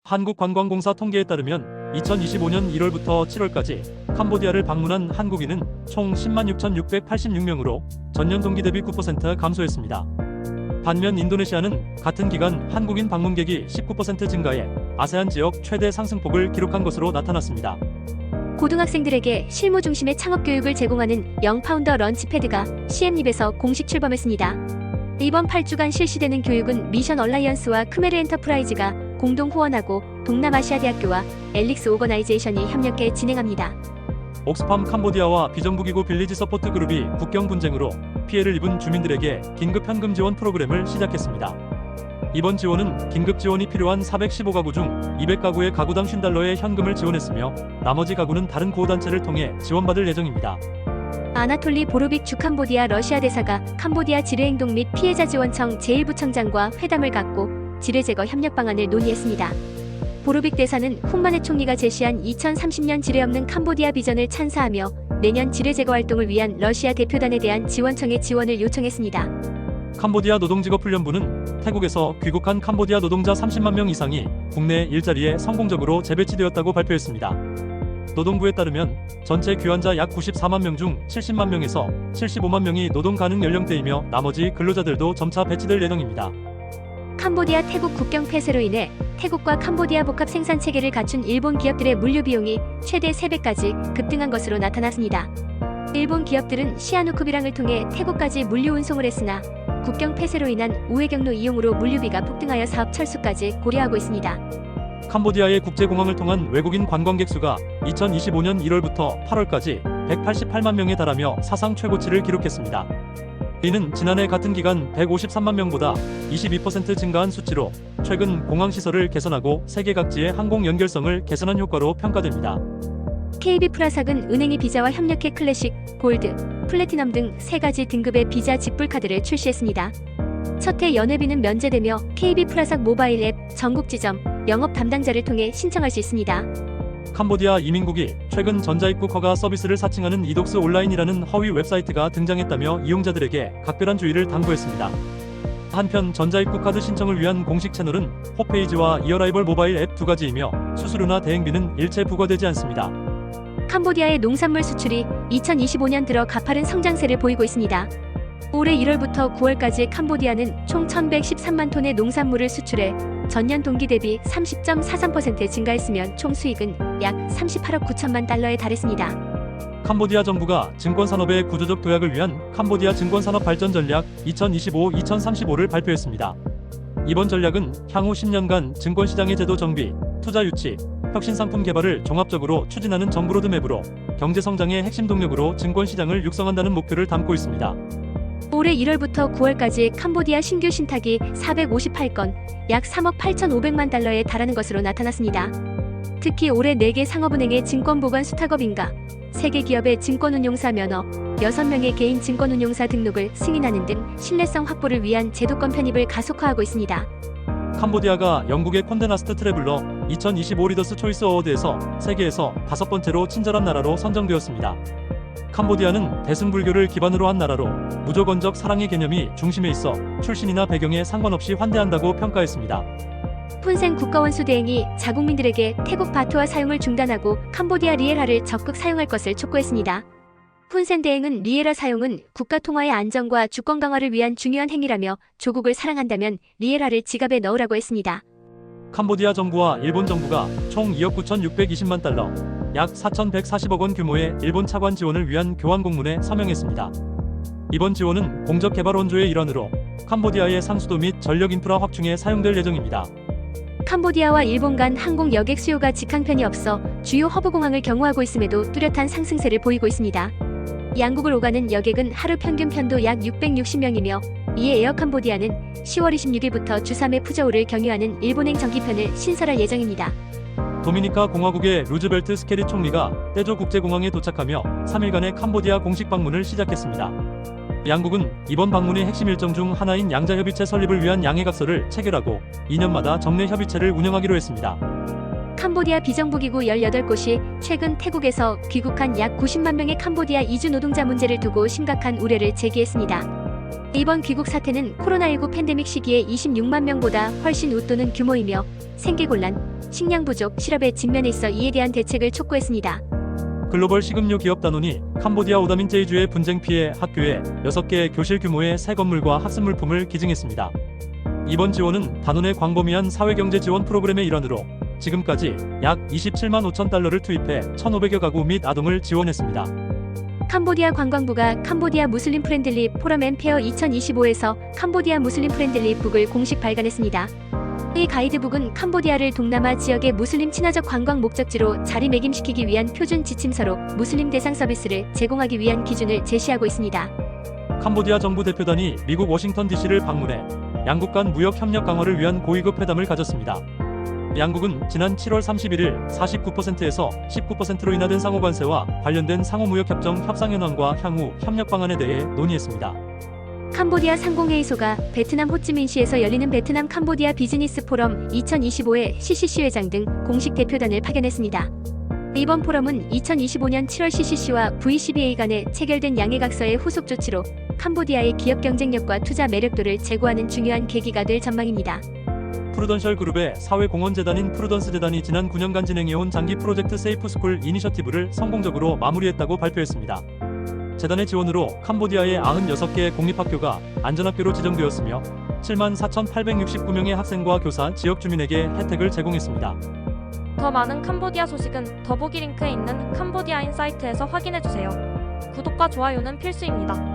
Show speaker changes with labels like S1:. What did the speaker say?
S1: 한국관광공사 통계에 따르면 2025년 1월부터 7월까지 캄보디아를 방문한 한국인은 총 106,686명으로 전년 동기 대비 9% 감소했습니다. 반면 인도네시아는 같은 기간 한국인 방문객이 19% 증가해 아세안 지역 최대 상승폭을 기록한 것으로 나타났습니다.
S2: 고등학생들에게 실무 중심의 창업 교육을 제공하는 영파운더 런치패드가 시엠립에서 공식 출범했습니다. 이번 8주간 실시되는 교육은 미션 얼라이언스와 크메르 엔터프라이즈가 공동 후원하고 동남아시아 대학교와 엘릭스 오거나이제이션이 협력해 진행합니다.
S1: 옥스팜 캄보디아와 비정부기구 빌리지 서포트 그룹이 국경 분쟁으로 피해를 입은 주민들에게 긴급 현금 지원 프로그램을 시작했습니다. 이번 지원은 긴급 지원이 필요한 415가구 중 200가구의 가구당 $50의 현금을 지원했으며 나머지 가구는 다른 보호단체를 통해 지원받을 예정입니다.
S2: 아나톨리 보로빅 주 캄보디아 러시아 대사가 캄보디아 지뢰행동 및 피해자 지원청 제1부청장과 회담을 갖고 지뢰 제거 협력 방안을 논의했습니다. 보로빅 대사는 훈만회 총리가 제시한 2030년 지뢰 없는 캄보디아 비전을 찬사하며 내년 지뢰 제거 활동을 위한 러시아 대표단에 대한 지원청의 지원을 요청했습니다.
S1: 캄보디아 노동직업훈련부는 태국에서 귀국한 캄보디아 노동자 30만 명 이상이 국내 일자리에 성공적으로 재배치되었다고 발표했습니다. 노동부에 따르면 전체 귀환자 약 94만 명 중 70만 명에서 75만 명이 노동 가능 연령대이며 나머지 근로자들도 점차 배치될 예정입니다.
S2: 캄보디아 태국 국경 폐쇄로 인해 태국과 캄보디아 복합 생산 체계를 갖춘 일본 기업들의 물류 비용이 최대 3배까지 급등한 것으로 나타났습니다. 일본 기업들은 시아누쿠비랑을 통해 태국까지 물류 운송을 했으나 국경 폐쇄로 인한 우회 경로 이용으로 물류비가 폭등하여 사업 철수까지 고려하고 있습니다.
S1: 캄보디아의 국제공항을 통한 외국인 관광객 수가 2025년 1월부터 8월까지 188만 명에 달하며 사상 최고치를 기록했습니다. 이는 지난해 같은 기간 153만 명보다 22% 증가한 수치로 최근 공항시설을 개선하고 세계 각지의 항공 연결성을 개선한 효과로 평가됩니다.
S2: KB 프라삭은 은행이 비자와 협력해 클래식, 골드, 플래티넘 등 3가지 등급의 비자 직불 카드를 출시했습니다. 첫해 연회비는 면제되며 KB 프라삭 모바일 앱 전국 지점 영업 담당자를 통해 신청할 수 있습니다.
S1: 캄보디아 이민국이 최근 전자입국 허가 서비스를 사칭하는 이독스 온라인이라는 허위 웹사이트가 등장했다며 이용자들에게 각별한 주의를 당부했습니다. 한편 전자입국 카드 신청을 위한 공식 채널은 홈페이지와 이어라이벌 모바일 앱 2가지이며 수수료나 대행비는 일체 부과되지 않습니다.
S2: 캄보디아의 농산물 수출이 2025년 들어 가파른 성장세를 보이고 있습니다. 올해 1월부터 9월까지 캄보디아는 총 1113만 톤의 농산물을 수출해 전년 동기 대비 30.43% 증가했으며 총 수익은 약 38억 9천만 달러에 달했습니다.
S1: 캄보디아 정부가 증권산업의 구조적 도약을 위한 캄보디아 증권산업 발전 전략 2025-2035를 발표했습니다. 이번 전략은 향후 10년간 증권시장의 제도 정비, 투자 유치, 혁신상품 개발을 종합적으로 추진하는 정부 로드맵으로 경제성장의 핵심 동력으로 증권시장을 육성한다는 목표를 담고 있습니다.
S2: 올해 1월부터 9월까지 캄보디아 신규 신탁이 458건, 약 3억 8,500만 달러에 달하는 것으로 나타났습니다. 특히 올해 4개 상업은행의 증권보관 수탁업인가, 3개 기업의 증권운용사 면허, 6명의 개인 증권운용사 등록을 승인하는 등 신뢰성 확보를 위한 제도권 편입을 가속화하고 있습니다.
S1: 캄보디아가 영국의 콘데나스트 트래블러 2025 리더스 초이스 어워드에서 세계에서 5번째로 친절한 나라로 선정되었습니다. 캄보디아는 대승불교를 기반으로 한 나라로 무조건적 사랑의 개념이 중심에 있어 출신이나 배경에 상관없이 환대한다고 평가했습니다.
S2: 푼센 국가원수 대행이 자국민들에게 태국 바트화 사용을 중단하고 캄보디아 리에라를 적극 사용할 것을 촉구했습니다. 푼센 대행은 리에라 사용은 국가 통화의 안정과 주권 강화를 위한 중요한 행위라며 조국을 사랑한다면 리에라를 지갑에 넣으라고 했습니다.
S1: 캄보디아 정부와 일본 정부가 총 2억 9,620만 달러, 약 4,140억 원 규모의 일본 차관 지원을 위한 교환 공문에 서명했습니다. 이번 지원은 공적 개발 원조의 일환으로 캄보디아의 상수도 및 전력 인프라 확충에 사용될 예정입니다.
S2: 캄보디아와 일본 간 항공 여객 수요가 직항편이 없어 주요 허브 공항을 경유하고 있음에도 뚜렷한 상승세를 보이고 있습니다. 양국을 오가는 여객은 하루 평균 편도 약 660명이며 이에 에어 캄보디아는 10월 26일부터 주 3회 푸저우를 경유하는 일본행 정기편을 신설할 예정입니다.
S1: 도미니카 공화국의 루즈벨트 스케리 총리가 떼조 국제공항에 도착하며 3일간의 캄보디아 공식 방문을 시작했습니다. 양국은 이번 방문의 핵심 일정 중 하나인 양자협의체 설립을 위한 양해각서를 체결하고 2년마다 정례 협의체를 운영하기로 했습니다.
S2: 캄보디아 비정부기구 18곳이 최근 태국에서 귀국한 약 90만 명의 캄보디아 이주 노동자 문제를 두고 심각한 우려를 제기했습니다. 이번 귀국 사태는 코로나19 팬데믹 시기에 26만 명보다 훨씬 웃도는 규모이며 생계곤란, 식량 부족, 실업에 직면해 있어 이에 대한 대책을 촉구했습니다.
S1: 글로벌 식음료 기업 다논이 캄보디아 오다민 제이주의 분쟁 피해 학교에 6개의 교실 규모의 새 건물과 학습 물품을 기증했습니다. 이번 지원은 다논의 광범위한 사회경제 지원 프로그램의 일환으로 지금까지 약 27만 5천 달러를 투입해 1,500여 가구 및 아동을 지원했습니다.
S2: 캄보디아 관광부가 캄보디아 무슬림 프렌들리 포럼 앤 페어 2025에서 캄보디아 무슬림 프렌들리 북을 공식 발간했습니다. 이 가이드북은 캄보디아를 동남아 지역의 무슬림 친화적 관광 목적지로 자리매김시키기 위한 표준 지침서로 무슬림 대상 서비스를 제공하기 위한 기준을 제시하고 있습니다.
S1: 캄보디아 정부 대표단이 미국 워싱턴 DC를 방문해 양국 간 무역 협력 강화를 위한 고위급 회담을 가졌습니다. 양국은 지난 7월 31일 49%에서 19%로 인하된 상호관세와 관련된 상호무역협정 협상 현황과 향후 협력 방안에 대해 논의했습니다.
S2: 캄보디아 상공회의소가 베트남 호찌민시에서 열리는 베트남 캄보디아 비즈니스 포럼 2025의 CCC 회장 등 공식 대표단을 파견했습니다. 이번 포럼은 2025년 7월 CCC와 VCBA 간에 체결된 양해각서의 후속 조치로 캄보디아의 기업 경쟁력과 투자 매력도를 제고하는 중요한 계기가 될 전망입니다.
S1: 프루던셜 그룹의 사회공헌재단인 프루던스 재단이 지난 9년간 진행해온 장기 프로젝트 세이프스쿨 이니셔티브를 성공적으로 마무리했다고 발표했습니다. 재단의 지원으로 캄보디아의 96개의 공립학교가 안전학교로 지정되었으며 74,869명의 학생과 교사, 지역 주민에게 혜택을 제공했습니다.
S3: 더 많은 캄보디아 소식은 더보기 링크에 있는 캄보디아인 사이트에서 확인해주세요. 구독과 좋아요는 필수입니다.